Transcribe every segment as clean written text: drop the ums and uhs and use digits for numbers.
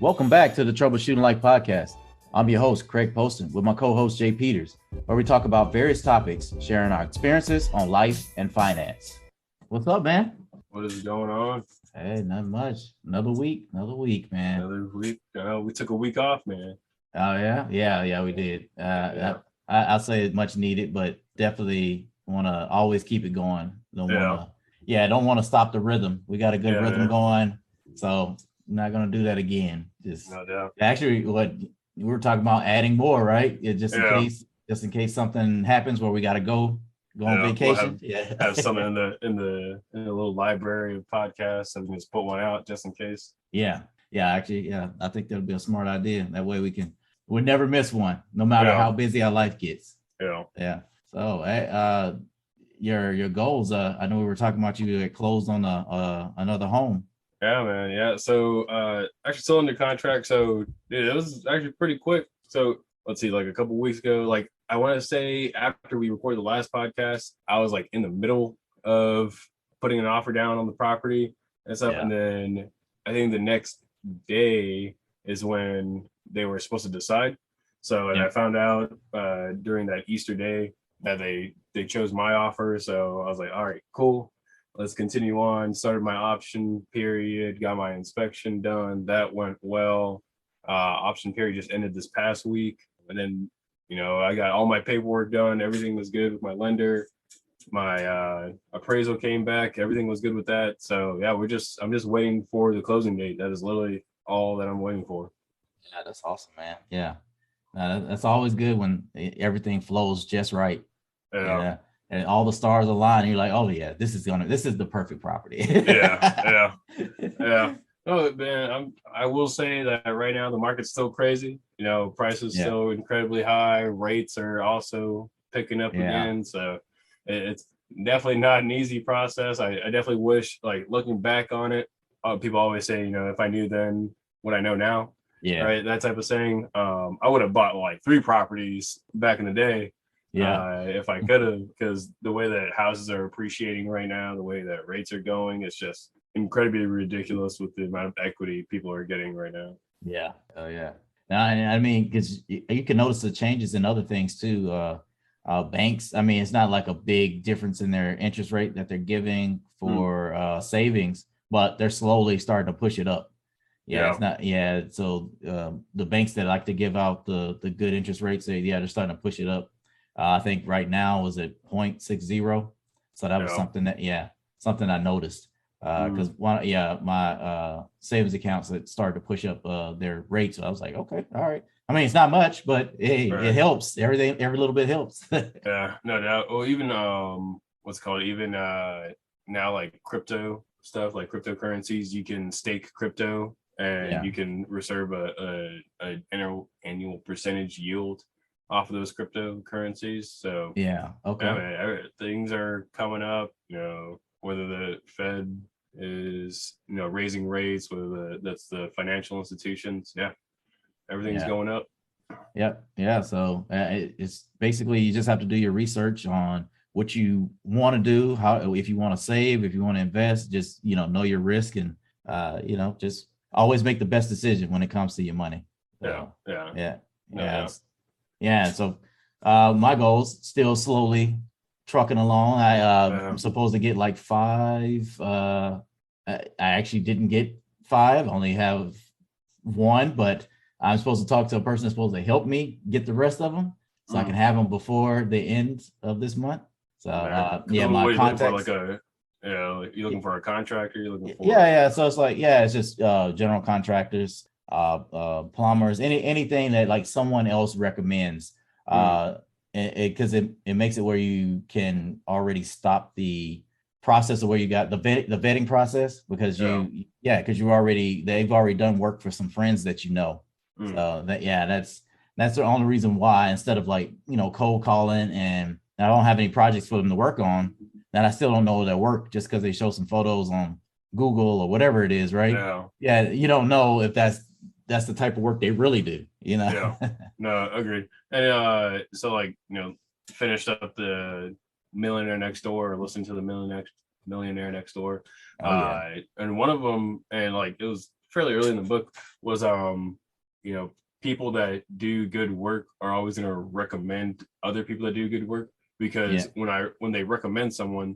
Welcome back to the Troubleshooting Life podcast. I'm your host, Craig Poston, with my co-host, Jay Peters, where we talk about various topics, sharing our experiences on life and finance. What's up, man? What is going on? Hey, not much. Another week, man. Another week. We took a week off, man. Oh, yeah, we did. I'll say it's much needed, but definitely want to always keep it going. Don't want to stop the rhythm. We got a good rhythm going, so I'm not going to do that again. No doubt. Actually, what we were talking about adding more, right? Just in case something happens where we got to go on vacation. Have something in the little library of podcasts, so we can just put one out just in case. Actually, I think that'll be a smart idea. That way we'll never miss one, no matter how busy our life gets. Yeah. So, your goals. I know we were talking about you had closed on another home. Yeah, man. Yeah. So, actually still under contract. So, it was actually pretty quick. So, let's see, like a couple weeks ago, like I want to say after we recorded the last podcast, I was like in the middle of putting an offer down on the property and stuff. Yeah. And then I think the next day is when they were supposed to decide. So, and I found out during that Easter day that they chose my offer. So I was like, all right, cool. Let's continue on. Started my option period, got my inspection done. That went well. Option period just ended this past week. And then, I got all my paperwork done. Everything was good with my lender. My appraisal came back. Everything was good with that. So yeah, I'm just waiting for the closing date. That is literally all that I'm waiting for. Yeah, that's awesome, man. Yeah. That's always good when everything flows just right. Yeah. And all the stars align, and you're like, oh yeah, this is the perfect property. Yeah. Oh man, I will say that right now the market's still crazy. Prices still incredibly high. Rates are also picking up again. So it's definitely not an easy process. I definitely wish, like looking back on it, people always say, if I knew then what I know now, right? That type of saying. I would have bought like 3 properties back in the day. If I could have, because the way that houses are appreciating right now, the way that rates are going, it's just incredibly ridiculous with the amount of equity people are getting right now. Yeah. Oh yeah. Now, I mean, because you can notice the changes in other things too. Banks, I mean, it's not like a big difference in their interest rate that they're giving for savings, but they're slowly starting to push it up. It's not. So the banks that like to give out the good interest rates, they're starting to push it up. I think right now was at 0.60. So that was something I noticed. Because my savings accounts that started to push up their rates. So I was like, okay, all right. I mean, it's not much, but hey, it helps. Every little bit helps. Yeah, no doubt. Or even now, like crypto stuff, like cryptocurrencies, you can stake crypto and you can reserve a annual percentage yield off of those cryptocurrencies. So things are coming up. Whether the Fed is raising rates, whether that's the financial institutions, everything's going up. So it's basically you just have to do your research on what you want to do, how if you want to save, if you want to invest, just know your risk and just always make the best decision when it comes to your money. So my goals still slowly trucking along. I'm supposed to get like 5. I actually didn't get 5, only have 1, but I'm supposed to talk to a person that's supposed to help me get the rest of them so I can have them before the end of this month. So my contacts. You're looking for a contractor. You're looking for So it's like it's just general contractors, plumbers, anything that like someone else recommends. Because it makes it where you can already stop the process of where you got the vetting process because they've already done work for some friends that so that's the only reason why, instead of like cold calling and I don't have any projects for them to work on, that I still don't know their work just because they show some photos on Google or whatever it is, right? You don't know if that's the type of work they really do, No, agreed. And so like finished up the Millionaire Next Door, or listened to the Millionaire Next Door. And one of them, and like it was fairly early in the book was, you know, people that do good work are always going to recommend other people that do good work, because when they recommend someone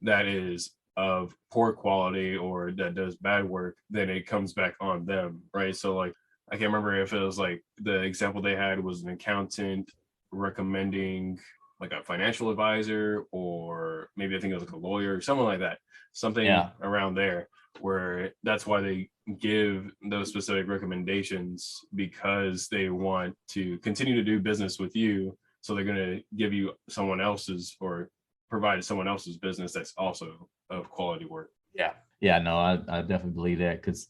that is of poor quality or that does bad work, then it comes back on them, right? So like, I can't remember if it was like the example they had was an accountant recommending like a financial advisor, or maybe I think it was like a lawyer, something like that, something around there, where that's why they give those specific recommendations, because they want to continue to do business with you. So they're going to give you someone else's, or provide someone else's business that's also of quality work. Yeah, no, I definitely believe that, because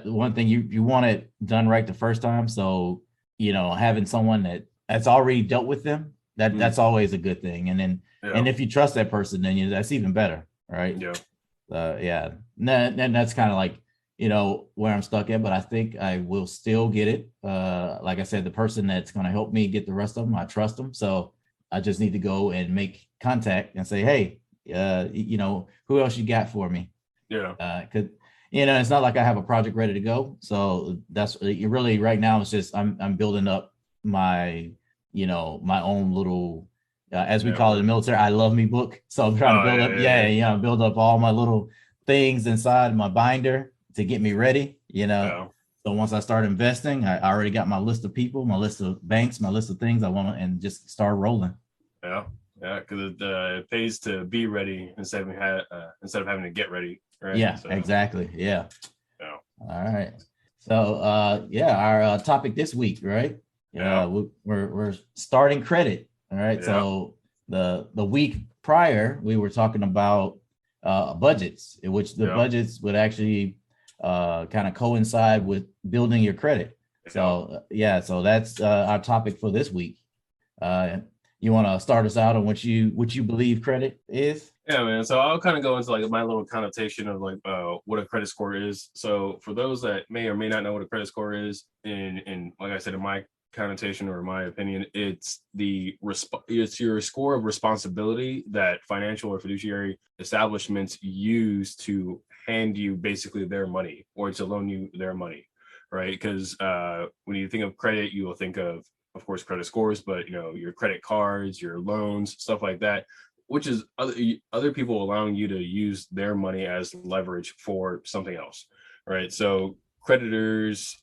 one thing, you want it done right the first time. So, having someone that's already dealt with them, that's always a good thing. And then, and if you trust that person, then that's even better. Right. And that's kind of like, where I'm stuck at, but I think I will still get it. Like I said, the person that's going to help me get the rest of them, I trust them. So I just need to go and make contact and say, hey, who else you got for me? Cause it's not like I have a project ready to go. So that's really right now. It's just, I'm building up my, my own little, as we call it in the military, I love me book. So I'm trying to build up, build up all my little things inside my binder to get me ready, So once I start investing, I already got my list of people, my list of banks, my list of things I want to, and just start rolling. Because it pays to be ready instead of having to get ready. Right? Yeah, exactly. Yeah. All right. So our topic this week, right? We're starting credit. All right. So the week prior, we were talking about budgets, in which the budgets would actually kind of coincide with building your credit. So so that's our topic for this week. You want to start us out on what you believe credit is? Yeah, man. So I'll kind of go into like my little connotation of like what a credit score is. So for those that may or may not know what a credit score is, in like I said, in my connotation or my opinion, it's it's your score of responsibility that financial or fiduciary establishments use to hand you basically their money, or to loan you their money, right? Because when you think of credit, you will think of course, credit scores, but your credit cards, your loans, stuff like that, which is other people allowing you to use their money as leverage for something else, right? So creditors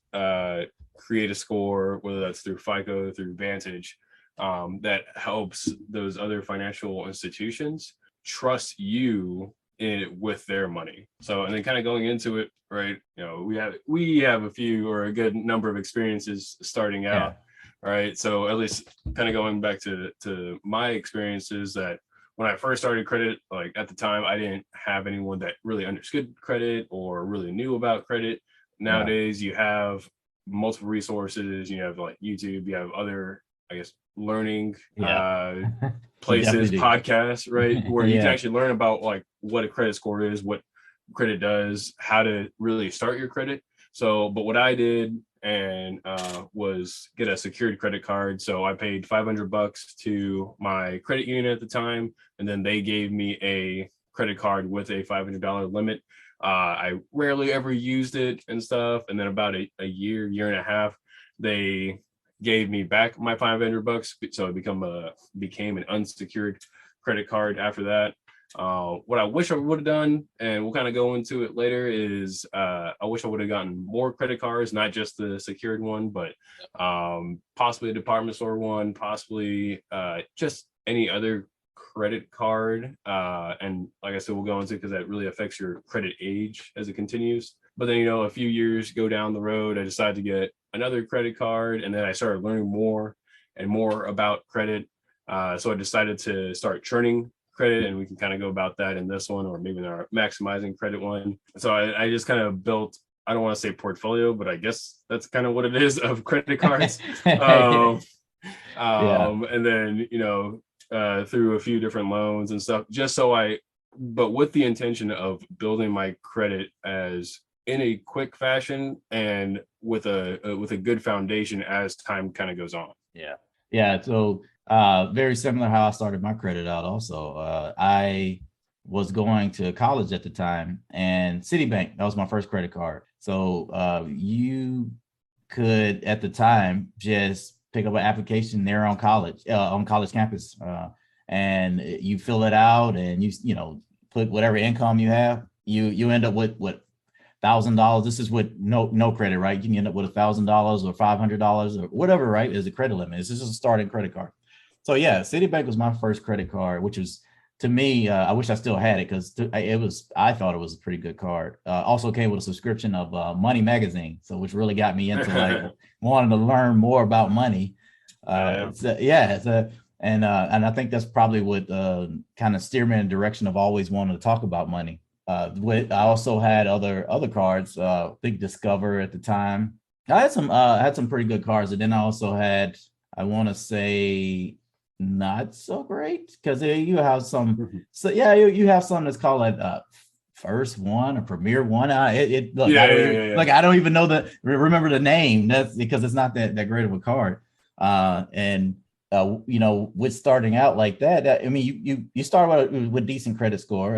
create a score, whether that's through FICO, through Vantage, that helps those other financial institutions trust you with their money. So, and then kind of going into it, right? We have a few or a good number of experiences starting out. All right. So at least kind of going back to my experiences, that when I first started credit, like at the time, I didn't have anyone that really understood credit or really knew about credit. Nowadays, you have multiple resources. You have like YouTube, you have other, I guess, learning places, podcasts, right? Where you can actually learn about like what a credit score is, what credit does, how to really start your credit. So, but what I did was get a secured credit card. So I paid $500 to my credit union at the time, and then they gave me a credit card with a $500 limit. I rarely ever used it and stuff. And then about a year and a half, they gave me back my $500. So it became an unsecured credit card after that. What I wish I would have done, and we'll kind of go into it later, is I wish I would have gotten more credit cards, not just the secured one, but possibly a department store one, possibly just any other credit card. And like I said, we'll go into, because that really affects your credit age as it continues. But then, a few years go down the road, I decided to get another credit card, and then I started learning more and more about credit. So I decided to start churning credit, and we can kind of go about that in this one, or maybe in our maximizing credit one. So I just kind of built, I don't want to say portfolio, but I guess that's kind of what it is, of credit cards. And then, through a few different loans and stuff, but with the intention of building my credit as in a quick fashion and with a good foundation as time kind of goes on. So very similar how I started my credit out also. I was going to college at the time, and Citibank, that was my first credit card. So you could at the time just pick up an application there on college campus, and you fill it out, and you put whatever income you have. You end up with what $1,000. This is with no credit, right? You can end up with $1,000 or $500 or whatever, right? Is a credit limit. This is a starting credit card. So yeah, Citibank was my first credit card, which was, to me, I wish I still had it, because I thought it was a pretty good card. Also came with a subscription of Money Magazine, so which really got me into like wanting to learn more about money. And I think that's probably what kind of steered me in the direction of always wanting to talk about money. I also had other cards, Big Discover at the time. I had some pretty good cards, and then I also had, I want to say, not so great, because you have some. So yeah, you have some that's called like First One or Premier One. Look, I don't even know remember the name. That's because it's not that great of a card. With starting out like that, I mean, you start with decent credit score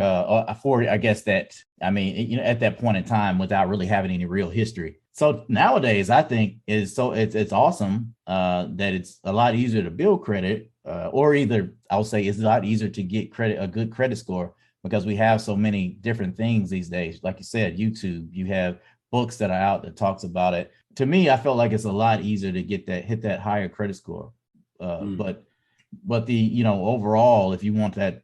for, I guess, that, I mean, at that point in time, without really having any real history. So nowadays, I think it's awesome that it's a lot easier to build credit, or either I'll say it's a lot easier to get a good credit score, because we have so many different things these days. Like you said, YouTube, you have books that are out that talks about it. To me, I felt like it's a lot easier to hit that higher credit score. But the overall, if you want that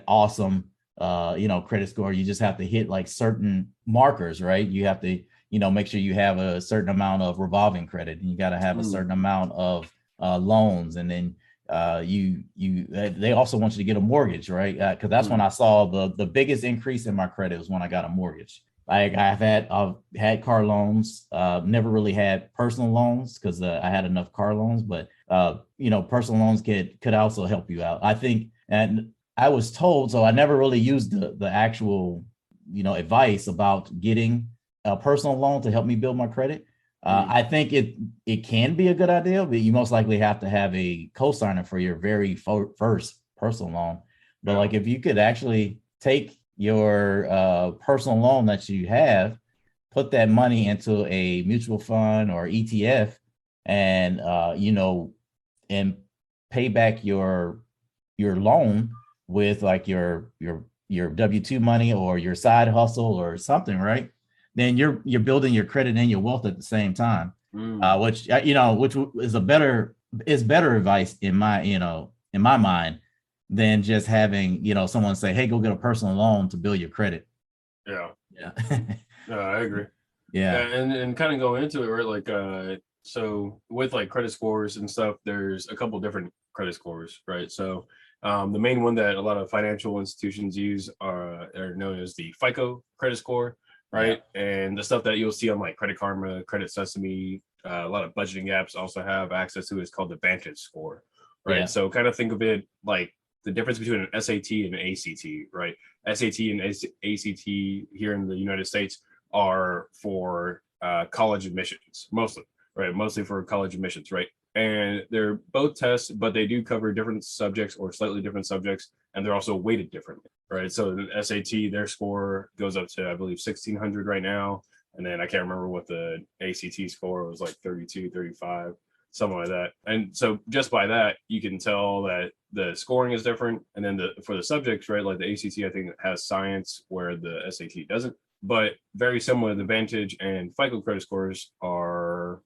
awesome credit score, you just have to hit like certain markers, right? You have to make sure you have a certain amount of revolving credit, and you got to have a certain amount of loans, and then they also want you to get a mortgage, right? Because that's when I saw the biggest increase in my credit was when I got a mortgage. I've had car loans, never really had personal loans because I had enough car loans, but personal loans could also help you out, I think. And I was told, so I never really used the actual advice about getting a personal loan to help me build my credit. I think it can be a good idea, but you most likely have to have a co-signer for your very first personal loan. But like, if you could actually take your personal loan that you have, put that money into a mutual fund or ETF, and and pay back your loan with like your W-2 money or your side hustle or something, right? Then you're building your credit and your wealth at the same time, which is better advice in my mind than just having someone say, hey, go get a personal loan to build your credit. Yeah. No, I agree. Yeah. And kind of going into it, right? Like so with like credit scores and stuff, there's a couple different credit scores, right? So the main one that a lot of financial institutions use are known as the FICO credit score, right? Yeah. And the stuff that you'll see on like Credit Karma, Credit Sesame, a lot of budgeting apps also have access to is called the Vantage score, right? Yeah. So kind of think of it like the difference between an SAT and an ACT, right? SAT and ACT here in the United States are for college admissions, mostly, right? Mostly for college admissions, right? And they're both tests, but they do cover different subjects or slightly different subjects, and they're also weighted differently, right? So the SAT, their score goes up to, I believe, 1,600 right now. And then I can't remember what the ACT score was, like 32, 35, something like that. And so just by that, you can tell that the scoring is different. And then for the subjects, right, like the ACT, I think has science where the SAT doesn't. But very similar, the Vantage and FICO credit scores are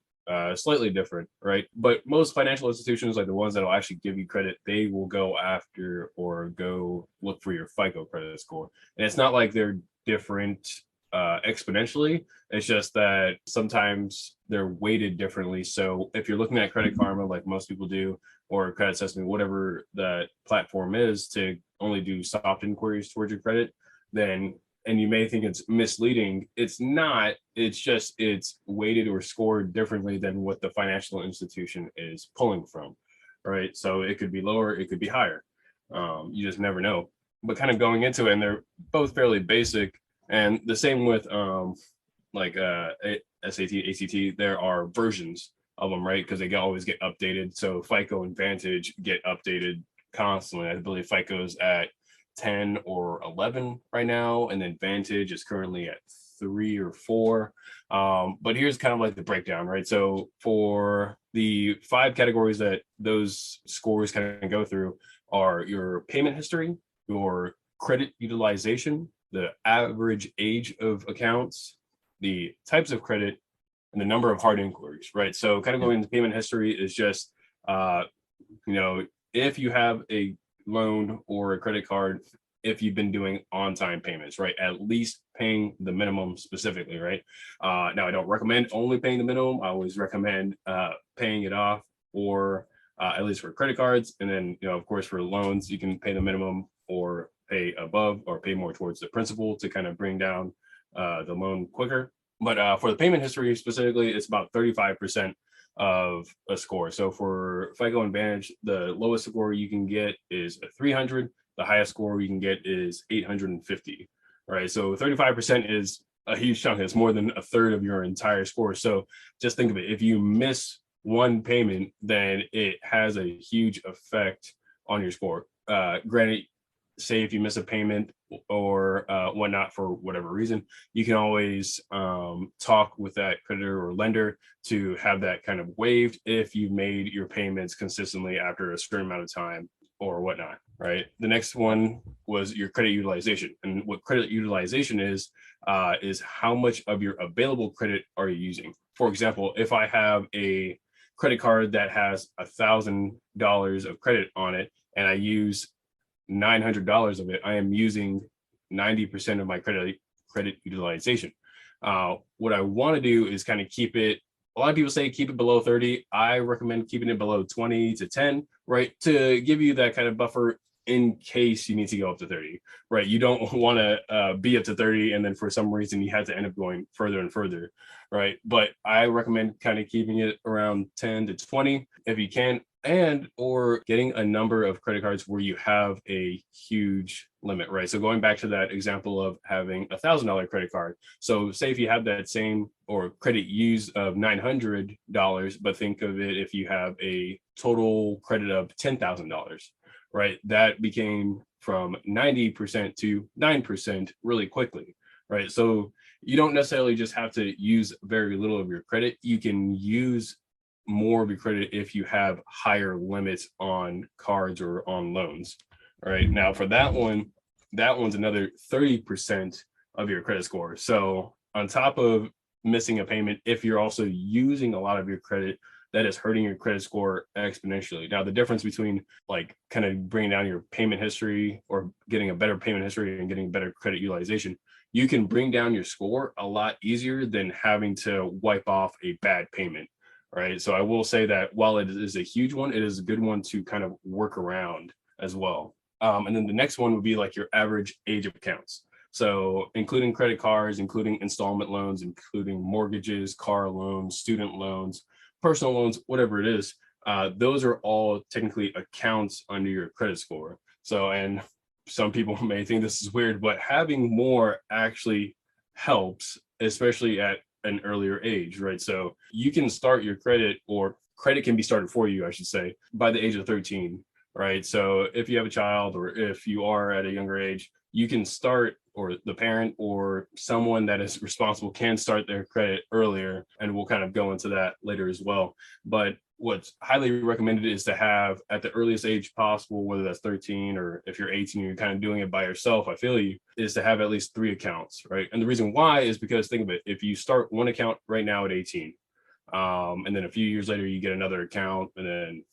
slightly different, right? But most financial institutions, like the ones that will actually give you credit, they will go after or go look for your FICO credit score. And it's not like they're different exponentially. It's just that sometimes they're weighted differently. So if you're looking at Credit Karma, like most people do, or Credit Sesame, whatever that platform is, to only do soft inquiries towards your credit, then, and you may think it's misleading, it's not. It's just it's weighted or scored differently than what the financial institution is pulling from, right? So it could be lower, it could be higher. You just never know. But kind of going into it, and they're both fairly basic. And the same with like SAT, ACT, there are versions of them, right? Because they always get updated. So FICO and Vantage get updated constantly. I believe FICO's at 10 or 11 right now, and then Vantage is currently at 3 or 4. But here's kind of like the breakdown, right? So for the 5 categories that those scores kind of go through are your payment history, your credit utilization, the average age of accounts, the types of credit, and the number of hard inquiries, right? So kind of going into payment history is just, if you have a loan or a credit card, if you've been doing on-time payments, right? At least paying the minimum specifically, right? Now, I don't recommend only paying the minimum. I always recommend paying it off, or at least for credit cards. And then, of course, for loans, you can pay the minimum or pay above or pay more towards the principal to kind of bring down the loan quicker. But for the payment history specifically, it's about 35% of a score. So for FICO and Vantage, the lowest score you can get is a 300. The highest score you can get is 850, right? So 35% is a huge chunk. It's more than a third of your entire score. So just think of it. If you miss one payment, then it has a huge effect on your score. Granted, say if you miss a payment or whatnot for whatever reason, you can always talk with that creditor or lender to have that kind of waived if you've made your payments consistently after a certain amount of time or whatnot, right? The next one was your credit utilization. And what credit utilization is how much of your available credit are you using? For example, if I have a credit card that has $1,000 of credit on it and I use $900 of it, I am using 90% of my credit utilization. What I want to do is kind of keep it. A lot of people say keep it below 30. I recommend keeping it below 20 to 10, right? To give you that kind of buffer in case you need to go up to 30, right? You don't want to be up to 30 and then for some reason you have to end up going further and further, right? But I recommend kind of keeping it around 10 to 20 if you can, and or getting a number of credit cards where you have a huge limit, right? So going back to that example of having $1,000 credit card. So say if you have that same or credit use of $900, but think of it if you have a total credit of $10,000, right? That became from 90% to 9% really quickly, right? So you don't necessarily just have to use very little of your credit. You can use more of your credit if you have higher limits on cards or on loans. All right. Now for that one's another 30% of your credit score. So on top of missing a payment, if you're also using a lot of your credit, that is hurting your credit score exponentially. Now, the difference between like kind of bringing down your payment history or getting a better payment history and getting better credit utilization, you can bring down your score a lot easier than having to wipe off a bad payment. Right. So I will say that while it is a huge one, it is a good one to kind of work around as well. And then the next one would be like your average age of accounts. So including credit cards, including installment loans, including mortgages, car loans, student loans, personal loans, whatever it is, those are all technically accounts under your credit score. So, and some people may think this is weird, but having more actually helps, especially at an earlier age, right? So you can start your credit, or credit can be started for you, I should say, by the age of 13, right? So if you have a child or if you are at a younger age, you can start, or the parent or someone that is responsible can start their credit earlier, and we'll kind of go into that later as well. But what's highly recommended is to have at the earliest age possible, whether that's 13 or if you're 18, you're kind of doing it by yourself, I feel you, is to have at least 3 accounts, right? And the reason why is because think of it, if you start one account right now at 18, and then a few years later, you get another account, and then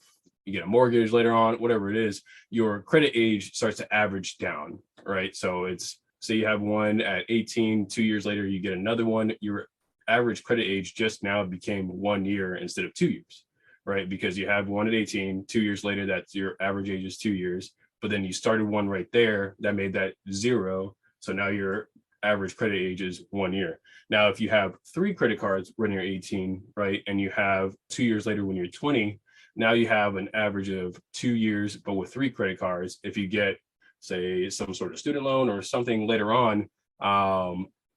you get a mortgage later on, whatever it is, your credit age starts to average down, right? So it's, say you have one at 18, 2 years later, you get another one, your average credit age just now became 1 year instead of 2 years, right? Because you have one at 18, 2 years later, that's your average age is 2 years, but then you started one right there that made that 0. So now your average credit age is 1 year. Now, if you have 3 credit cards when you're 18, right, and you have 2 years later when you're 20, now you have an average of 2 years, but with 3 credit cards. If you get, say, some sort of student loan or something later on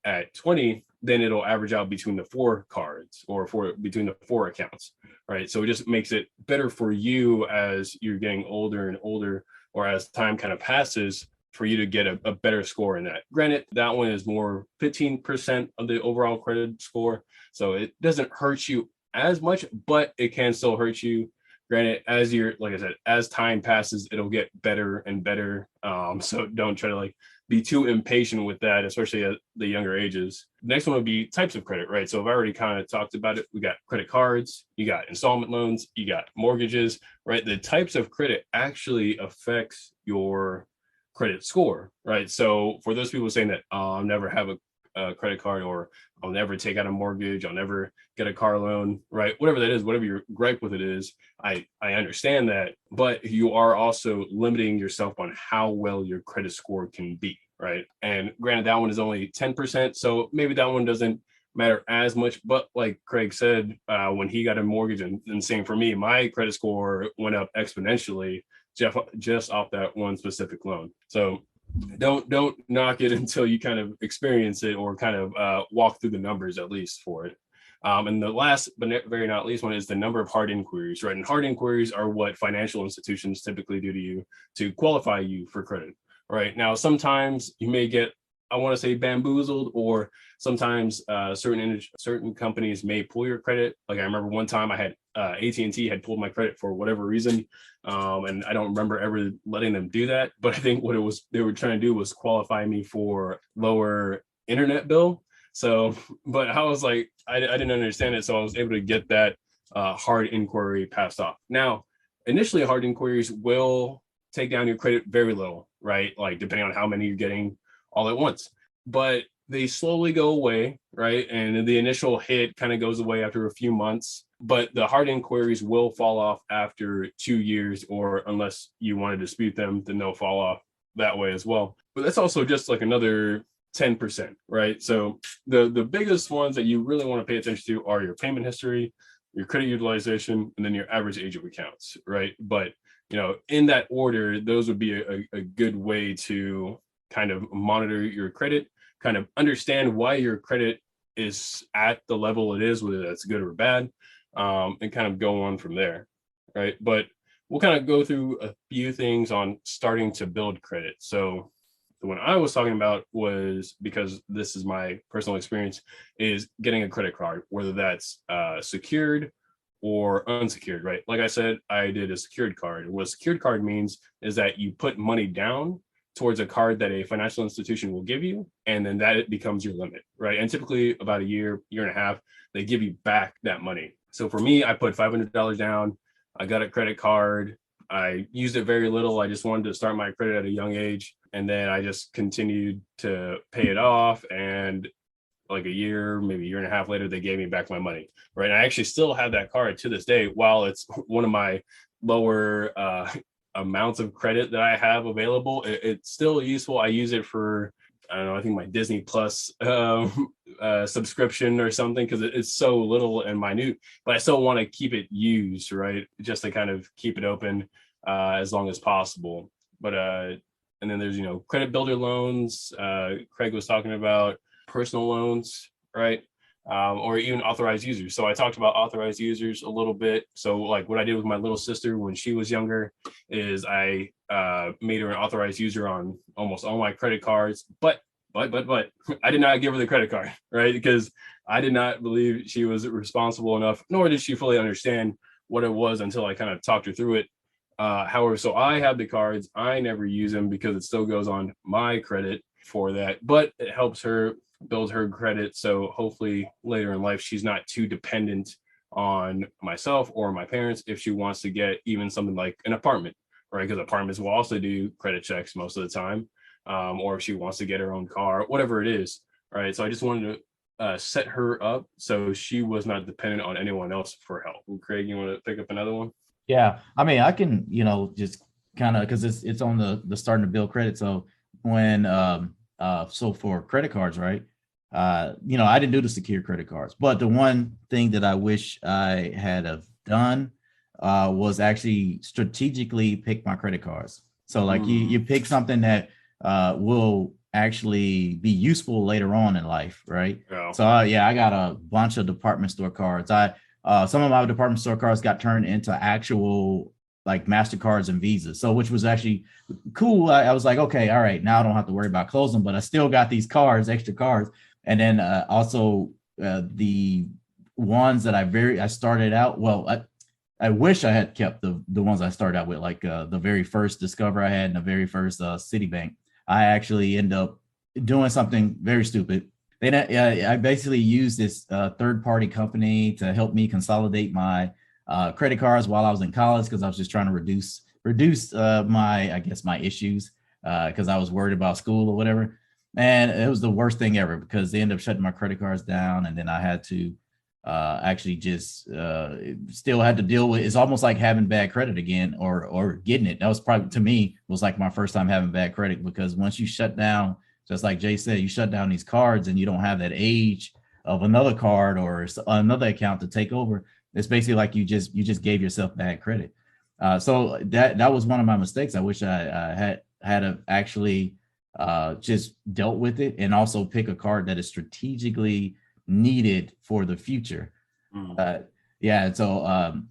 at 20, then it'll average out between the 4 cards or between the 4 accounts, right? So it just makes it better for you as you're getting older and older, or as time kind of passes, for you to get a better score in that. Granted, that one is more 15% of the overall credit score. So it doesn't hurt you as much, but it can still hurt you. Granted, as you're, like I said, as time passes, it'll get better and better. So don't try to like be too impatient with that, especially at the younger ages. Next one would be types of credit, right? So I've already kind of talked about it. We got credit cards, you got installment loans, you got mortgages, right? The types of credit actually affects your credit score, right? So for those people saying that, oh, I'll never have a credit card, or I'll never take out a mortgage, I'll never get a car loan, right? Whatever that is, whatever your gripe with it is, I understand that, but you are also limiting yourself on how well your credit score can be, right? And granted, that one is only 10%, so maybe that one doesn't matter as much, but like Craig said, when he got a mortgage, and same for me, my credit score went up exponentially just off that one specific loan. So don't knock it until you kind of experience it, or kind of walk through the numbers at least for it. And the last but very not least one is the number of hard inquiries, right? And hard inquiries are what financial institutions typically do to you to qualify you for credit, right? Now, sometimes you may get, I want to say, bamboozled, or sometimes certain companies may pull your credit. Like I remember one time I had AT&T had pulled my credit for whatever reason, and I don't remember ever letting them do that. But I think what they were trying to do was qualify me for lower internet bill. So, but I was like, I didn't understand it, so I was able to get that hard inquiry passed off. Now, initially, hard inquiries will take down your credit very low, right? Like depending on how many you're getting all at once, but they slowly go away, right? And the initial hit kind of goes away after a few months, but the hard inquiries will fall off after 2 years, or unless you want to dispute them, then they'll fall off that way as well. But that's also just like another 10%, right? So the biggest ones that you really want to pay attention to are your payment history, your credit utilization, and then your average age of accounts, right? But in that order, those would be a good way to kind of monitor your credit, kind of understand why your credit is at the level it is, whether that's good or bad, and kind of go on from there, right? But we'll kind of go through a few things on starting to build credit. So the one I was talking about was, because this is my personal experience, is getting a credit card, whether that's secured or unsecured, right? Like I said, I did a secured card. What a secured card means is that you put money down towards a card that a financial institution will give you, and then that it becomes your limit, right? And typically about a year and a half, they give you back that money. So for me, I put $500 down. I got a credit card. I used it very little. I just wanted to start my credit at a young age. And then I just continued to pay it off. And like a year, maybe a year and a half later, they gave me back my money, right? And I actually still have that card to this day. While it's one of my lower amounts of credit that I have available, it's still useful. I use it for, I don't know, I think my Disney Plus subscription or something, because it's so little and minute, but I still want to keep it used, right? Just to kind of keep it open as long as possible. But and then there's credit builder loans. Craig was talking about personal loans, right? Or even authorized users. So I talked about authorized users a little bit. So like what I did with my little sister when she was younger is I made her an authorized user on almost all my credit cards, but I did not give her the credit card, right? Because I did not believe she was responsible enough, nor did she fully understand what it was until I kind of talked her through it. However, so I have the cards. I never use them because it still goes on my credit for that, but it helps her build her credit. So hopefully later in life, she's not too dependent on myself or my parents if she wants to get even something like an apartment, right? Because apartments will also do credit checks most of the time. Or if she wants to get her own car, whatever it is, right? So I just wanted to set her up so she was not dependent on anyone else for help. Well, Craig, you want to pick up another one? Yeah, I mean, I can, just kind of, because it's on the starting to build credit. So when so for credit cards, right? I didn't do the secure credit cards, but the one thing that I wish I had have done was actually strategically pick my credit cards. So like you pick something that will actually be useful later on in life, right? Yeah. So I got a bunch of department store cards. Some of my department store cards got turned into actual like MasterCards and Visas. So which was actually cool. I was like, okay, all right, now I don't have to worry about closing, but I still got these cards, extra cards. And then also the ones that I started out, well, I wish I had kept the ones I started out with, like the very first Discover I had and the very first Citibank. I actually end up doing something very stupid. I basically used this third-party company to help me consolidate my credit cards while I was in college, because I was just trying to reduce my, I guess, my issues, because I was worried about school or whatever. And it was the worst thing ever, because they ended up shutting my credit cards down, and then I had to actually just still had to deal with. It's almost like having bad credit again, or getting it. That was probably, to me, was like my first time having bad credit, because once you shut down, just like Jay said, you shut down these cards and you don't have that age of another card or another account to take over. It's basically like you just gave yourself bad credit. So that was one of my mistakes. I wish I had actually just dealt with it, and also pick a card that is strategically needed for the future. Yeah. So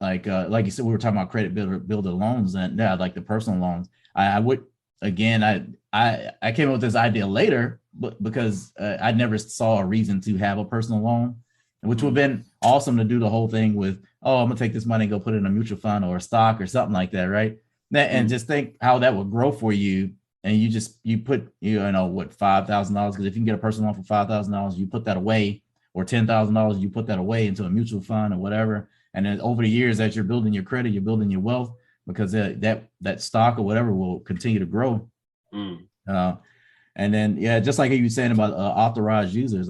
like you said, we were talking about credit builder loans, and yeah, like the personal loans. I would, again, I came up with this idea later, but because I never saw a reason to have a personal loan, which would have been awesome to do the whole thing with, oh, I'm gonna take this money and go put it in a mutual fund or a stock or something like that, right? And just think how that would grow for you. And you put, what, $5,000, because if you can get a personal loan for $5,000, you put that away, or $10,000, you put that away into a mutual fund or whatever. And then over the years, as you're building your credit, you're building your wealth, because that stock or whatever will continue to grow. And then, yeah, just like you were saying about authorized users,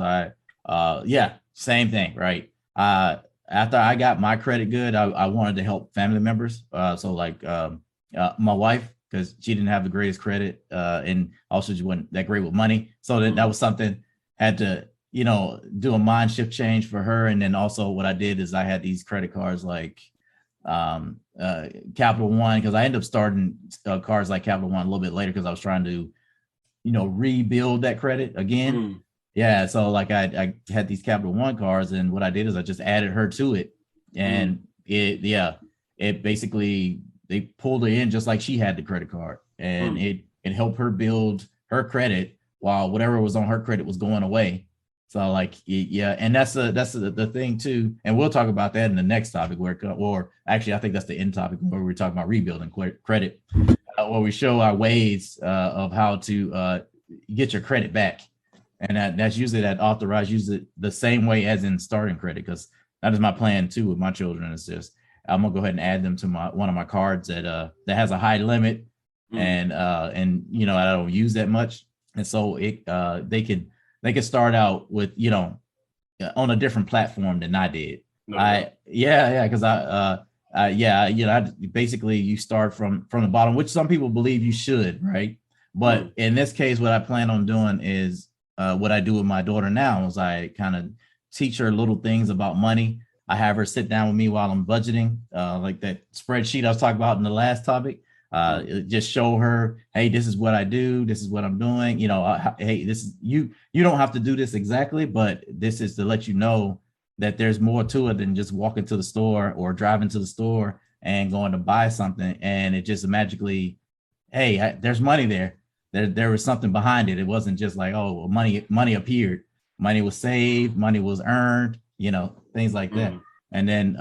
same thing, right? After I got my credit good, I wanted to help family members. So like my wife, because she didn't have the greatest credit, and also she wasn't that great with money. So that was something, had to, do a mind shift change for her. And then also what I did is I had these credit cards like Capital One, because I ended up starting cards like Capital One a little bit later, because I was trying to, rebuild that credit again. Yeah. So like I had these Capital One cards, and what I did is I just added her to it. And it basically, they pulled her in just like she had the credit card, and it helped her build her credit while whatever was on her credit was going away. So like, yeah. And that's the thing too. And we'll talk about that in the next topic, or actually, I think that's the end topic, where we're talking about rebuilding credit, where we show our ways of how to get your credit back. And that's usually that authorized, use it the same way as in starting credit, because that is my plan too with my children. It's just, I'm gonna go ahead and add them to one of my cards that has a high limit, and I don't use that much, and so they can start out with on a different platform than I did. Because basically you start from the bottom, which some people believe you should, right? But in this case, what I plan on doing is what I do with my daughter now is I kind of teach her little things about money. I have her sit down with me while I'm budgeting, like that spreadsheet I was talking about in the last topic. Just show her, hey, this is what I do. This is what I'm doing. Hey, this is you. You don't have to do this exactly, but this is to let you know that there's more to it than just walking to the store or driving to the store and going to buy something, and it just magically, hey, there's money there. There was something behind it. It wasn't just like, oh, well, money appeared. Money was saved. Money was earned. Things like that. And then,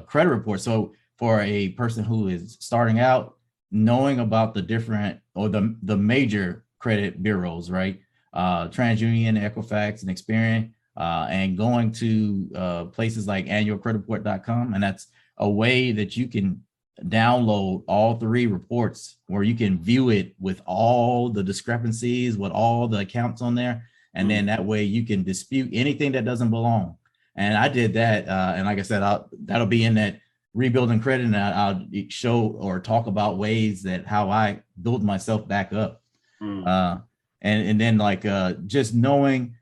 credit reports. So for a person who is starting out, knowing about the different, or the major credit bureaus, right? TransUnion, Equifax, and Experian, and going to places like annualcreditreport.com. And that's a way that you can download all three reports, where you can view it with all the discrepancies, with all the accounts on there. And then that way you can dispute anything that doesn't belong. And I did that. And like I said, that'll be in that rebuilding credit, and I'll show or talk about ways that how I build myself back up. And then like just knowing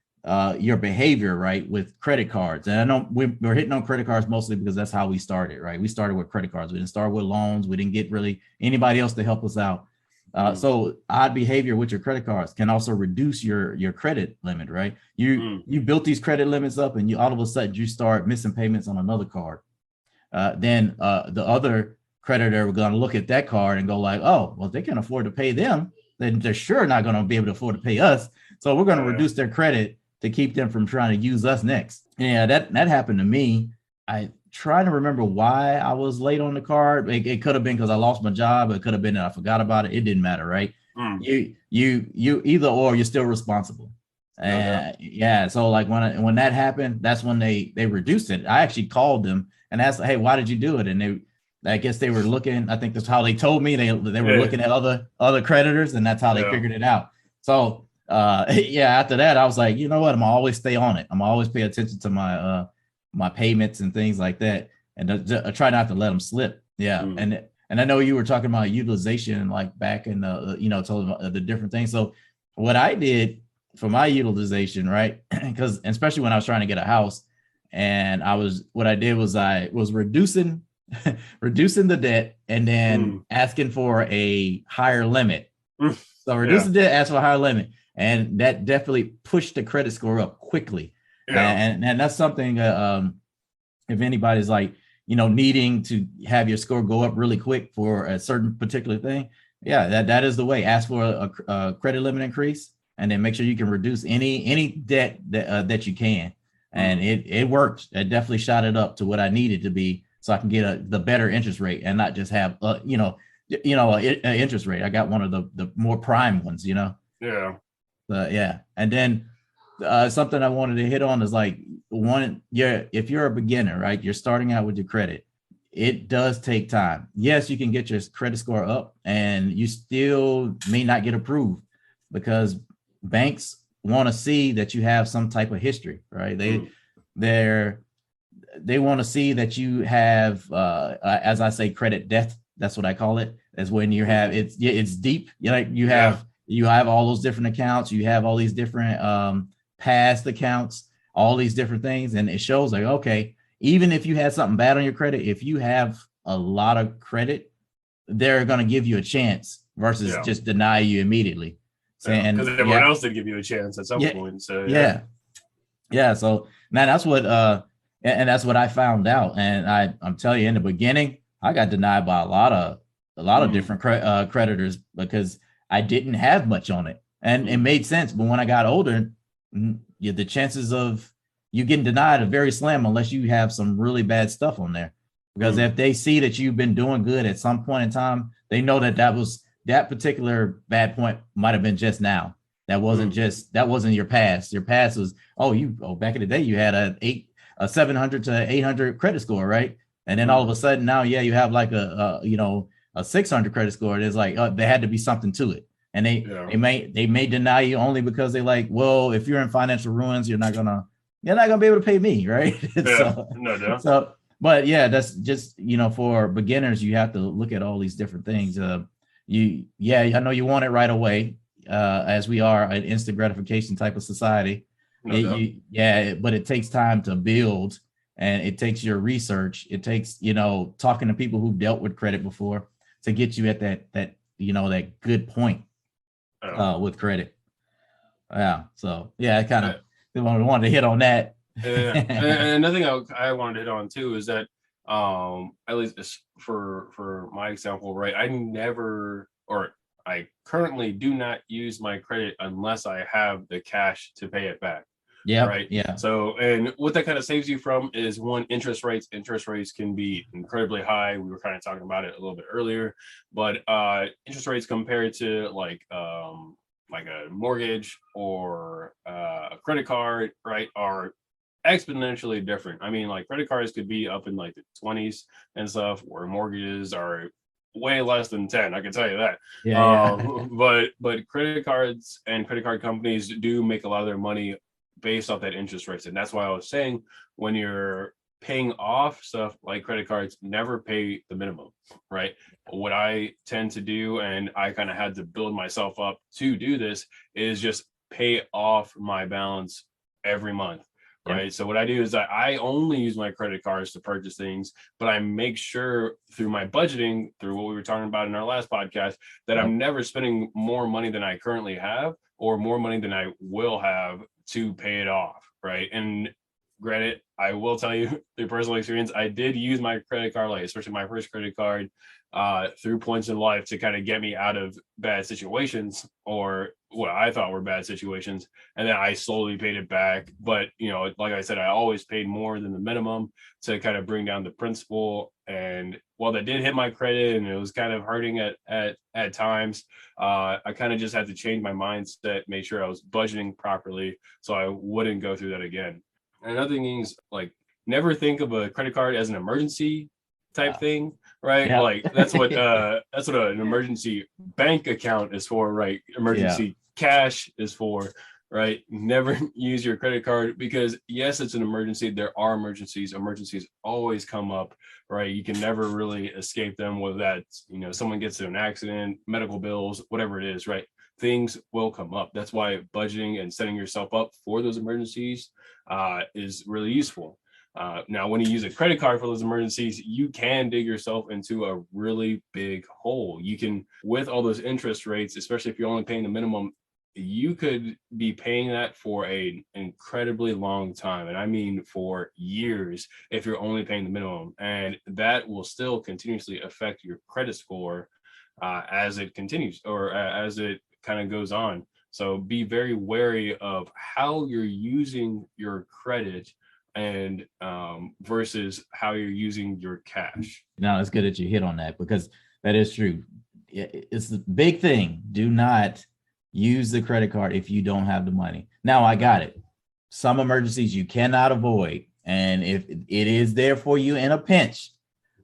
your behavior, right, with credit cards. And I know we're hitting on credit cards mostly because that's how we started, right? We started with credit cards. We didn't start with loans. We didn't get really anybody else to help us out. So odd behavior with your credit cards can also reduce your credit limit, right? You built these credit limits up, and you all of a sudden you start missing payments on another card. then the other creditor, we're going to look at that card and go like, oh, well, they can afford to pay them, then they're sure not going to be able to afford to pay us. So we're going to reduce their credit to keep them from trying to use us next. Yeah, that happened to me. I try to remember why I was late on the card. It could have been because I lost my job. It could have been that I forgot about it. It didn't matter, right? You either or, you're still responsible. And yeah, so like when that happened, that's when they reduced it. I actually called them and asked, hey, why did you do it? And I guess they were looking. I think that's how they told me they were looking at other creditors, and that's how they figured it out. So yeah, after that, I was like, you know what? I'm gonna always stay on it. I'm gonna always pay attention to my my payments and things like that, and try not to let them slip. Yeah, and I know you were talking about utilization, like back in told the different things. So what I did for my utilization, right? Because especially when I was trying to get a house, and what I did was I was reducing the debt and then asking for a higher limit. So reduce the debt, ask for a higher limit, and that definitely pushed the credit score up quickly. And that's something if anybody's like needing to have your score go up really quick for a certain particular thing, that is the way. Ask for a credit limit increase, and then make sure you can reduce any debt that you can. And it worked. It definitely shot it up to what I needed to be, so I can get the better interest rate and not just have an interest rate. I got one of the more prime ones, Yeah. And then something I wanted to hit on is like if you're a beginner, right, you're starting out with your credit, it does take time. Yes, you can get your credit score up and you still may not get approved because banks want to see that you have some type of history, right? They want to see that you have, as I say, credit debt. That's what I call it. That's when you have it's deep. You have all those different accounts. You have all these different past accounts, all these different things, and it shows like, okay, even if you had something bad on your credit, if you have a lot of credit, they're going to give you a chance versus just deny you immediately. Because everyone else did give you a chance at some point. So So now that's what and that's what I found out. And I'm telling you, in the beginning, I got denied by a lot of different creditors because I didn't have much on it, and it made sense. But when I got older, the chances of you getting denied are very slim unless you have some really bad stuff on there. Because if they see that you've been doing good at some point in time, they know that particular bad point might have been just now. That wasn't that wasn't your past. Your past was, back in the day, you had a 700 to 800 credit score, right? And then all of a sudden now, you have like a 600 credit score. It's like, there had to be something to it. And they may deny you only because they like, well, if you're in financial ruins, you're not gonna be able to pay me, right? But that's just, for beginners, you have to look at all these different things. I know you want it right away, as we are an instant gratification type of society. But it takes time to build, and it takes your research. It takes, talking to people who've dealt with credit before to get you at that good point with credit. So I kind of wanted to hit on that. And another thing I wanted to hit on too is that at least for my example, right, I currently do not use my credit unless I have the cash to pay it back. So, and what that kind of saves you from is interest rates. Interest rates can be incredibly high. We were kind of talking about it a little bit earlier, but interest rates compared to like a mortgage or a credit card, right, are exponentially different. I mean, like credit cards could be up in like the 20s and stuff, where mortgages are way less than 10. I can tell you that. But credit cards and credit card companies do make a lot of their money based off that interest rates. And that's why I was saying, when you're paying off stuff like credit cards, never pay the minimum, right? What I tend to do, and I kind of had to build myself up to do this, is just pay off my balance every month. Right. So what I do is I only use my credit cards to purchase things, but I make sure through my budgeting, through what we were talking about in our last podcast, that I'm never spending more money than I currently have or more money than I will have to pay it off. Right. And Granted, I will tell you through personal experience, I did use my credit card, like especially my first credit card, through points in life to kind of get me out of bad situations or what I thought were bad situations. And then I slowly paid it back. But, like I said, I always paid more than the minimum to kind of bring down the principal. And while that did hit my credit and it was kind of hurting at times, I kind of just had to change my mindset, make sure I was budgeting properly so I wouldn't go through that again. And another thing is like never think of a credit card as an emergency type thing, right? Yeah. Like that's what an emergency bank account is for, right? Emergency cash is for, right? Never use your credit card because yes, it's an emergency. There are emergencies. Emergencies always come up, right? You can never really escape them, whether that's, someone gets in an accident, medical bills, whatever it is, right? Things will come up. That's why budgeting and setting yourself up for those emergencies is really useful. Now, when you use a credit card for those emergencies, you can dig yourself into a really big hole. You can, with all those interest rates, especially if you're only paying the minimum, you could be paying that for an incredibly long time. And I mean for years if you're only paying the minimum. And that will still continuously affect your credit score as it continues or as it kind of goes on. So be very wary of how you're using your credit and versus how you're using your cash. No, it's good that you hit on that because that is true. It's the big thing. Do not use the credit card if you don't have the money. Now, I got it. Some emergencies you cannot avoid, and if it is there for you in a pinch,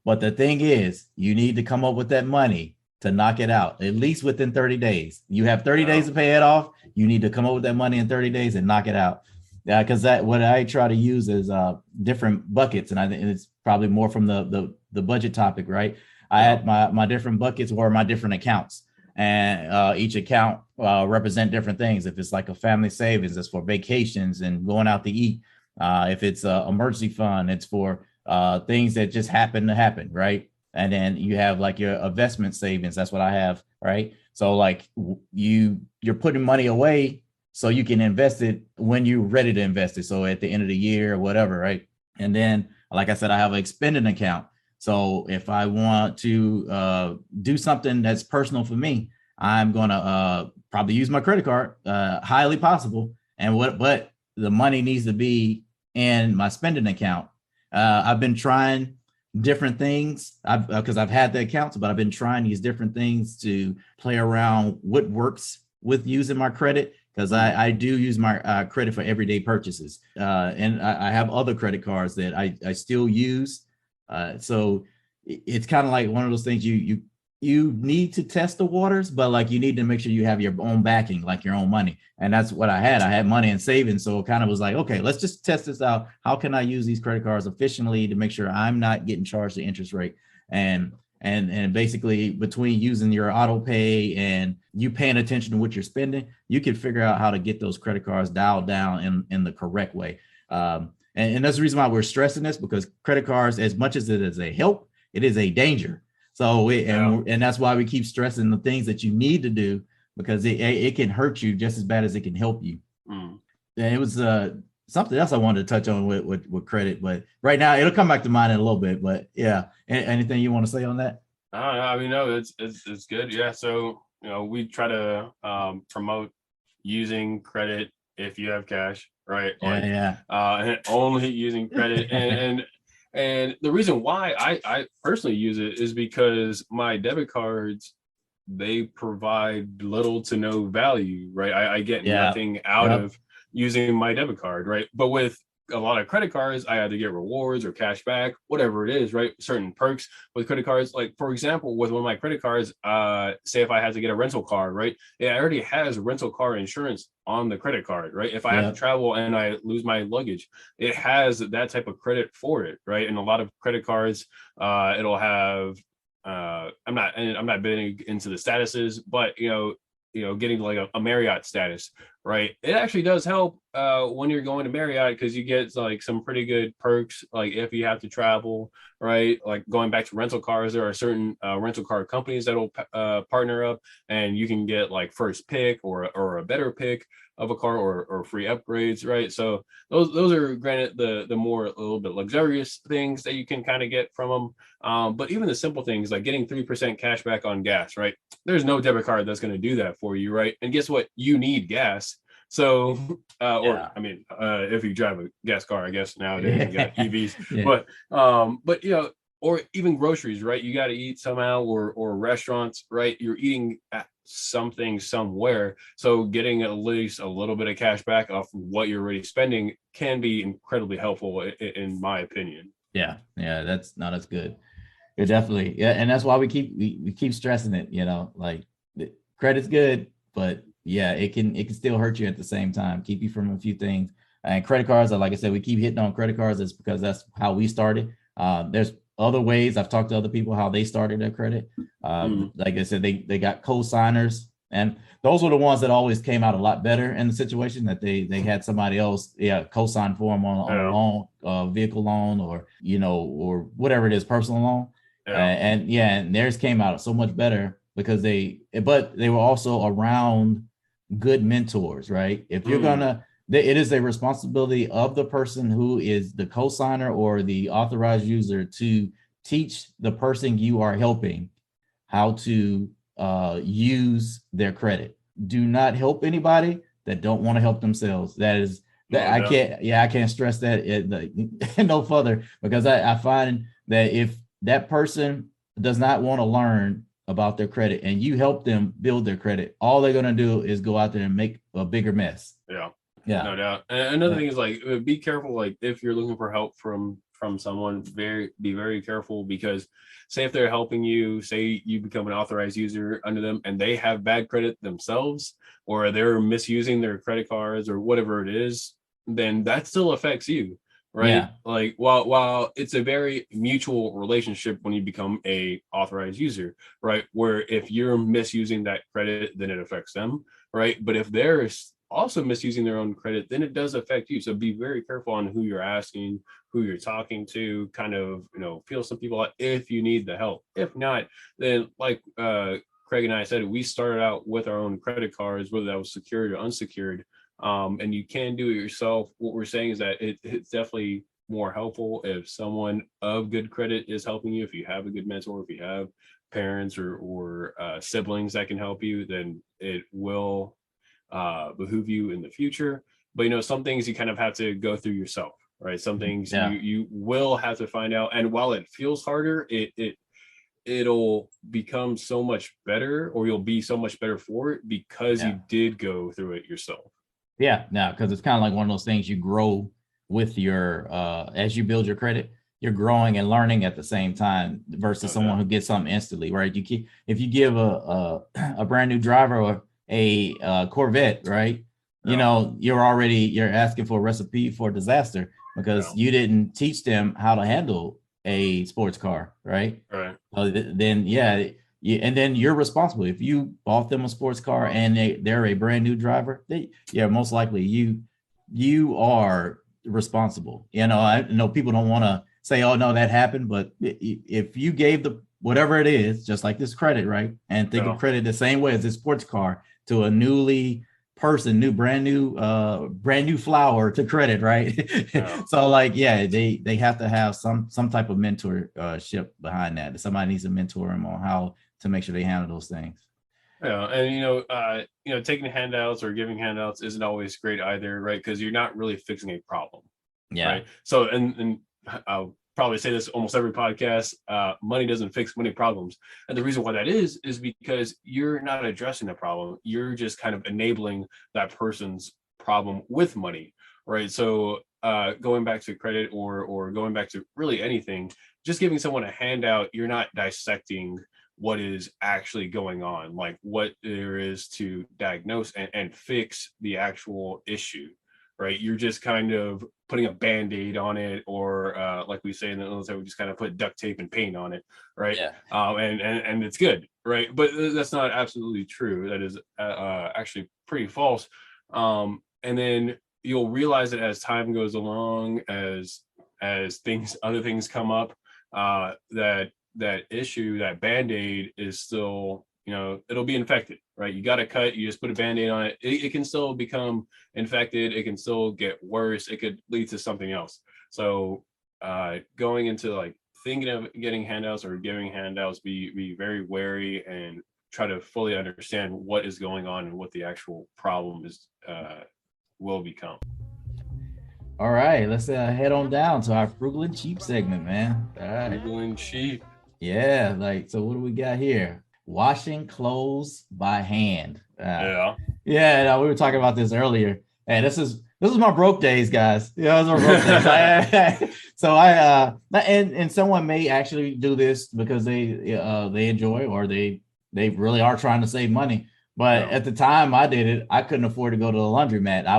but the thing is, you need to come up with that money to knock it out, at least within 30 days. You have 30 days to pay it off. You need to come up with that money in 30 days and knock it out. Yeah, because that what I try to use is different buckets, and I think it's probably more from the budget topic, right? I had my different buckets or my different accounts, and each account represent different things. If it's like a family savings, it's for vacations and going out to eat. If it's a emergency fund, it's for things that just happen to happen, right? And then you have like your investment savings. That's what I have, right? So like you're putting money away so you can invest it when you're ready to invest it. So at the end of the year or whatever, right? And then, like I said, I have an expending account. So if I want to do something that's personal for me, I'm going to probably use my credit card, highly possible. But the money needs to be in my spending account. I've been trying different things because I've had the accounts, but I've been trying these different things to play around what works with using my credit. Because I do use my credit for everyday purchases. And I have other credit cards that I still use. So it's kind of like one of those things you need to test the waters, but like you need to make sure you have your own backing, like your own money. And that's what I had. I had money in savings. So it kind of was like, okay, let's just test this out. How can I use these credit cards efficiently to make sure I'm not getting charged the interest rate? And basically between using your auto pay and you paying attention to what you're spending, you can figure out how to get those credit cards dialed down in the correct way. And that's the reason why we're stressing this, because credit cards, as much as it is a help, it is a danger. So and that's why we keep stressing the things that you need to do, because it can hurt you just as bad as it can help you. And it was something else I wanted to touch on with credit, but right now it'll come back to mind in a little bit. But yeah, anything you want to say on that? I mean, no, it's good. Yeah. So, we try to promote using credit if you have cash, right? And only using credit. And the reason why I personally use it is because my debit cards, they provide little to no value, right? I get nothing out of using my debit card, right? But with a lot of credit cards, I had to get rewards or cash back, whatever it is, right? Certain perks with credit cards. Like, for example, with one of my credit cards, say if I had to get a rental car, right? It already has rental car insurance on the credit card, right? If I have to travel and I lose my luggage, it has that type of credit for it, right? And a lot of credit cards, it'll have, I'm not getting into the statuses, but, getting like a Marriott status right? It actually does help when you're going to Marriott, because you get like some pretty good perks, like if you have to travel, right? Like going back to rental cars, there are certain rental car companies that'll partner up, and you can get like first pick or a better pick of a car, or free upgrades, right? So those are granted the more a little bit luxurious things that you can kind of get from them. But even the simple things like getting 3% cash back on gas, right? There's no debit card that's going to do that for you, right? And guess what? You need gas. So, or Yeah. I mean, if you drive a gas car, I guess nowadays you got EVs, Yeah. but you know, or even groceries, right? You got to eat somehow, or restaurants, right? You're eating at something somewhere. So getting at least a little bit of cash back off what you're already spending can be incredibly helpful, in my opinion. Yeah. Yeah. That's good. It definitely, yeah, and that's why we keep stressing it. Like the credit's good, but yeah, it can still hurt you at the same time, keep you from a few things. And credit cards are, like I said, we keep hitting on credit cards. It's because that's how we started. There's other ways. I've talked to other people how they started their credit. Like I said, they got co-signers, and those were the ones that always came out a lot better in the situation, that they had somebody else, co-sign for them on a loan, vehicle loan, or or whatever it is, personal loan. And theirs came out so much better because but they were also around good mentors, right? If you're gonna, it is a responsibility of the person who is the co-signer or the authorized user to teach the person you are helping how to use their credit. Do not help anybody that don't want to help themselves. I can't stress that no further, because I find that if that person does not want to learn about their credit and you help them build their credit, all they're going to do is go out there and make a bigger mess. Yeah, no doubt. And another thing is, like, be careful, like if you're looking for help from someone, be very careful, because say if they're helping you, say you become an authorized user under them and they have bad credit themselves, or they're misusing their credit cards or whatever it is, then that still affects you, right? Yeah. Like while it's a very mutual relationship when you become a authorized user, right? Where if you're misusing that credit, then it affects them, right? But if they're also misusing their own credit, then it does affect you. So be very careful on who you're asking, who you're talking to, kind of, feel some people out if you need the help. If not, then like Craig and I said, we started out with our own credit cards, whether that was secured or unsecured. And you can do it yourself. What we're saying is that it's definitely more helpful if someone of good credit is helping you. If you have a good mentor, if you have parents or siblings that can help you, then it will behoove you in the future. But some things you kind of have to go through yourself, right? Some things you will have to find out, and while it feels harder, it'll become so much better, or you'll be so much better for it because you did go through it yourself. Yeah, because it's kind of like one of those things you grow with your as you build your credit, you're growing and learning at the same time versus someone who gets something instantly, right? If you give a brand new driver or a Corvette, right? You're asking for a recipe for disaster because you didn't teach them how to handle a sports car, right? Right. And then you're responsible. If you bought them a sports car and they're a brand new driver, most likely you are responsible. I know people don't want to say, oh no, that happened, but if you gave whatever it is, just like this credit, right? And think of credit the same way as this sports car to a brand new flower to credit, right? So they have to have some type of mentorship behind that. Somebody needs to mentor them on how to make sure they handle those things. Yeah, and taking handouts or giving handouts isn't always great either, right? Because you're not really fixing a problem. Yeah. Right. So and I'll probably say this almost every podcast, money doesn't fix many problems. And the reason why that is because you're not addressing the problem. You're just kind of enabling that person's problem with money. Right. So going back to credit or going back to really anything, just giving someone a handout, you're not dissecting what is actually going on, like what there is to diagnose and fix the actual issue. Right. You're just kind of putting a Band-Aid on it, or like we say in the military, we just kind of put duct tape and paint on it. Right. Yeah. And it's good. Right. But that's not absolutely true. That is actually pretty false. And then you'll realize that as time goes along, as other things come up, that issue, that Band-Aid is still, it'll be infected, right? You got to cut, you just put a Band-Aid on it. It can still become infected. It can still get worse. It could lead to something else. So going into like thinking of getting handouts or giving handouts, be very wary and try to fully understand what is going on and what the actual problem is will become. All right, let's head on down to our frugal and cheap segment, man. All right. Frugal and cheap. Yeah, so what do we got here? Washing clothes by hand. Yeah, we were talking about this earlier. Hey, this is my broke days, guys. Yeah, those are broke days. So and someone may actually do this because they enjoy, or they really are trying to save money. But at the time I did it, I couldn't afford to go to the laundromat. I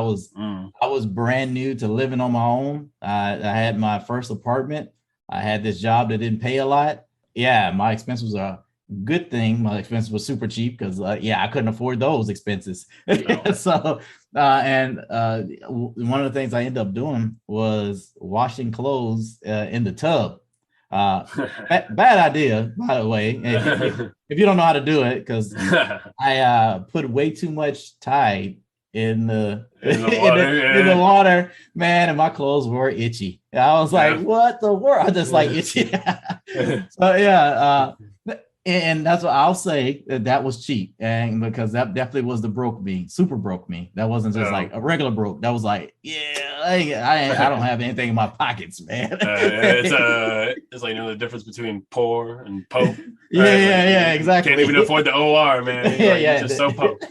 was brand new to living on my own. I had my first apartment. I had this job that didn't pay a lot. Yeah, my expense was a good thing. My expense was super cheap because I couldn't afford those expenses. No. So one of the things I ended up doing was washing clothes in the tub. Bad idea, by the way. If you don't know how to do it, because I put way too much Tide in the water, man, and my clothes were itchy. I was like, what the world? I just like itchy. So and that's what I'll say, that was cheap, and because that definitely was the super broke me. That wasn't just like a regular broke. That was like, I don't have anything in my pockets, man. It's like the difference between poor and pope. Yeah, exactly. Can't even afford the OR, man. You're just so pope.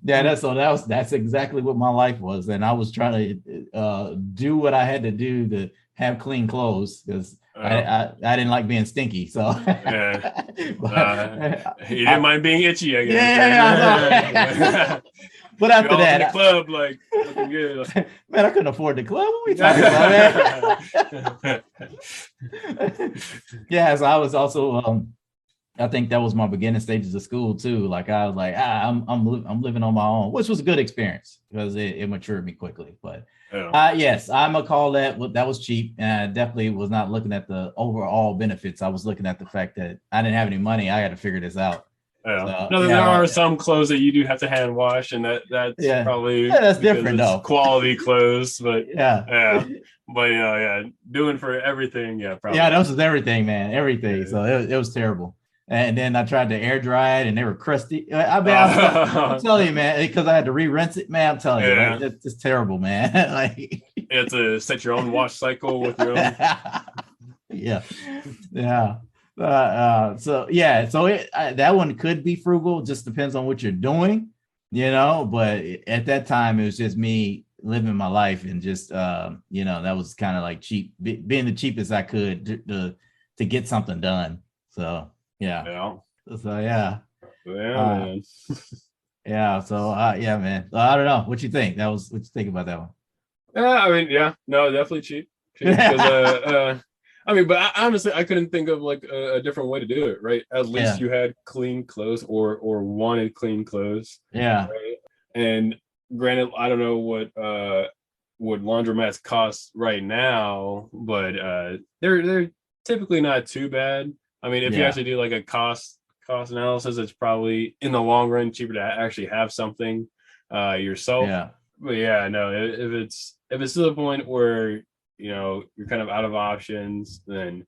Yeah, that's exactly what my life was, and I was trying to do what I had to do to have clean clothes, because I didn't like being stinky. So he didn't mind being itchy, I guess. Yeah. But after that, in the club, like, looking good. Man, I couldn't afford the club. What are we talking about, man? Yeah, so I was also I think that was my beginning stages of school too. Like I was like, I'm living on my own, which was a good experience because it matured me quickly. But yes, I'm gonna call that was cheap, and I definitely was not looking at the overall benefits. I was looking at the fact that I didn't have any money. I had to figure this out. Yeah. So, there are some clothes that you do have to hand wash, and that's probably that's different though. Quality clothes, but yeah. But doing for everything, probably. Yeah, that was everything, man, everything. So it was terrible. And then I tried to air dry it, and they were crusty. I'm telling you, man, because I had to re-rinse it, man. I'm telling you, like, it's terrible, man. Like you have to set your own wash cycle with your own. Yeah. So that one could be frugal. Just depends on what you're doing, But at that time, it was just me living my life, and just that was kind of like cheap, being the cheapest I could to get something done. So. Yeah. So man. Yeah. So man. I don't know. What you think? What you think about that one? Definitely cheap. Because but honestly, I couldn't think of like a different way to do it. Right? At least you had clean clothes or wanted clean clothes. Yeah. Right? And granted, I don't know what laundromats cost right now, but they're typically not too bad. I mean, if you actually do like a cost analysis, it's probably in the long run cheaper to actually have something yourself. Yeah. But if it's to the point where you're kind of out of options, then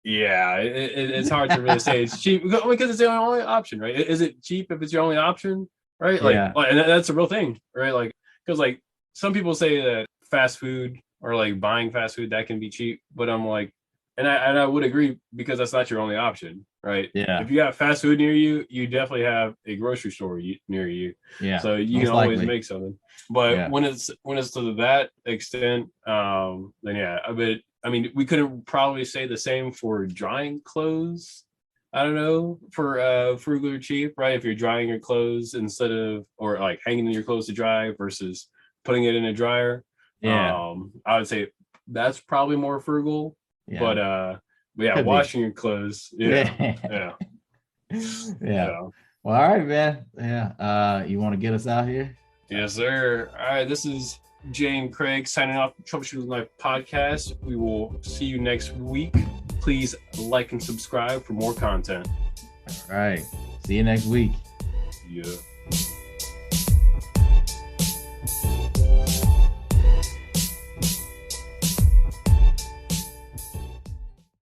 it's hard to really say it's cheap because it's the only option, right? Is it cheap if it's your only option, right? And that's a real thing, right? Like, because like some people say that fast food or like buying fast food, that can be cheap, but I'm like. And I would agree, because that's not your only option, right? Yeah. If you got fast food near you, you definitely have a grocery store near you. Yeah. So you can always make something. But when it's to that extent, then but I mean, we couldn't probably say the same for drying clothes. I don't know, for frugal or cheap, right? If you're drying your clothes or like hanging your clothes to dry versus putting it in a dryer. Yeah. I would say that's probably more frugal. Yeah. But washing your clothes. Yeah. Well, all right, man. Yeah. You want to get us out here? Yes, sir. All right, this is Jay and Craig signing off Troubleshooting Life podcast. We will see you next week. Please like and subscribe for more content. All right. See you next week. Yeah.